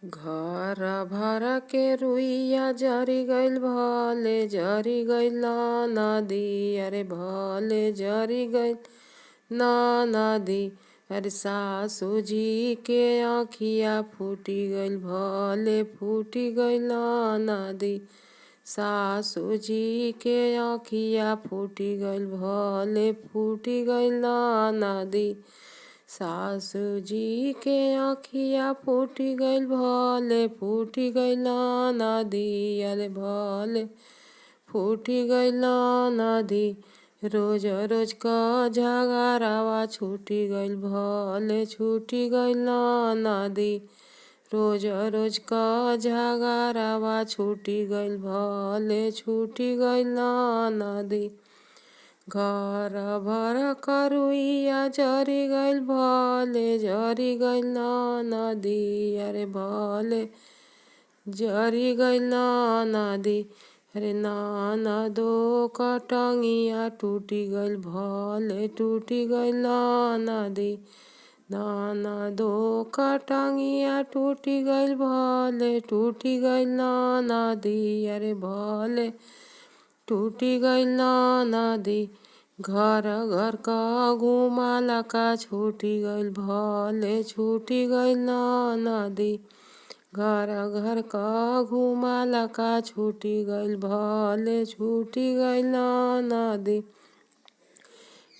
घर भर के रुइया जरी गइल भले जरी गइल नदी। अरे भले जरी गइल नदी। अरे सासू जी के आँखिया फूटी गइल भले फूटी गइल नदी। सासू जी के आँखिया फूटी गइल भले फूटी गइल नदी। सासू जी के आँखिया फूटी गइल भले फूटी गइल नदी। अरे भले फूटी गइल नदी। रोज रोज का झगड़ावा छूटी गइल भले छूटी गइल नदी। रोज रोज का झगड़ावा छूटी गइल भले छूटी गइल नदी। घर भर करुइया जरी गइल भले जरी गइल नदी। अरे भले जरी गइल नदी। अरे ननदो कटंगिया टूटी गइल भले टूटी गइल नदी। ननदो कटंगिया टूटी गइल भले टूटी गइल नदी। अरे भले टूटी गइल नदी। घर घर का घुमाला का छूटी गइल भले छूटी गइल नदी। घर घर का घुमाला का छूटी गइल भले छूटी गइल नदी।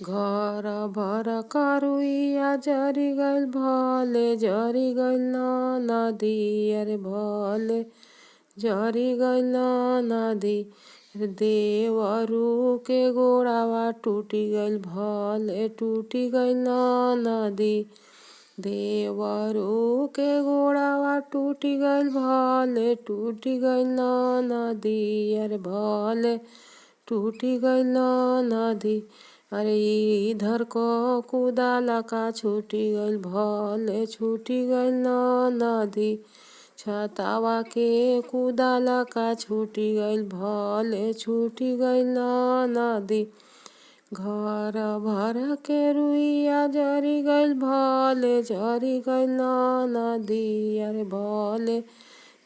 घर भर करुइया जरी गइल भले जरी गइल नदी। अरे भले जरी गइल नदी। देवरू के गोड़ावा टूटी गइल भले टूटी गइल नदी। देवरू के गोड़ावा टूटी गइल भले टूटी गइल नदी। अरे भले टूटी गइल नदी। अरे इधर को कुदाला का छूटी गइल भले छूटी गइल नदी। छतावा के कुदाला का छूटी गइल भले छूटी गइल नदी। घर भर के रुइया जरी गइल भले जरी गइल नदी। अरे भले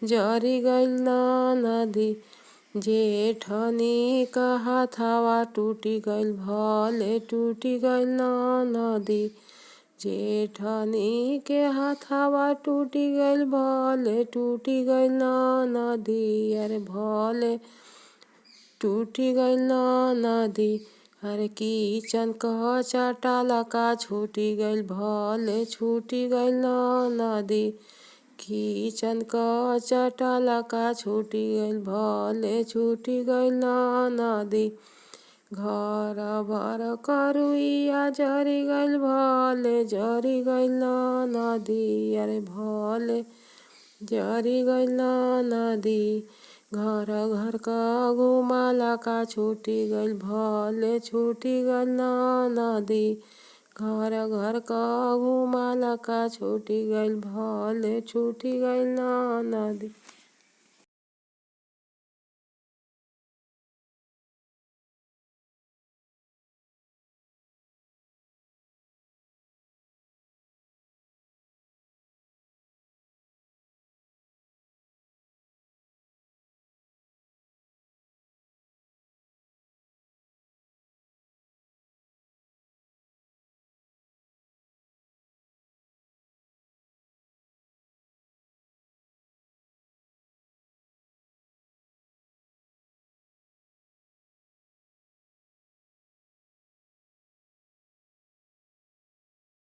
जरी गइल नदी। जेठनी का हाथावा टूटी गइल भले टूटी गइल नदी। जेठनी के हाथावा टूटी गइल भले टूटी गइल नदी। अरे भले टूटी गइल नदी। अरे किचन का चटाला का छूटी गइल भले छूटी गइल नदी। किचन का चटाला का छूटी गइल भले छूटी गइल नदी। घर भर करुइया जरी गइल भले जरी गइल नदी। अरे भले जरी गइल नदी। घर घर का घुमाला का छूटी गइल भले छूटी गइल नदी। घर घर का घुमाला का छूटी गइल भले छूटी गइल नदी।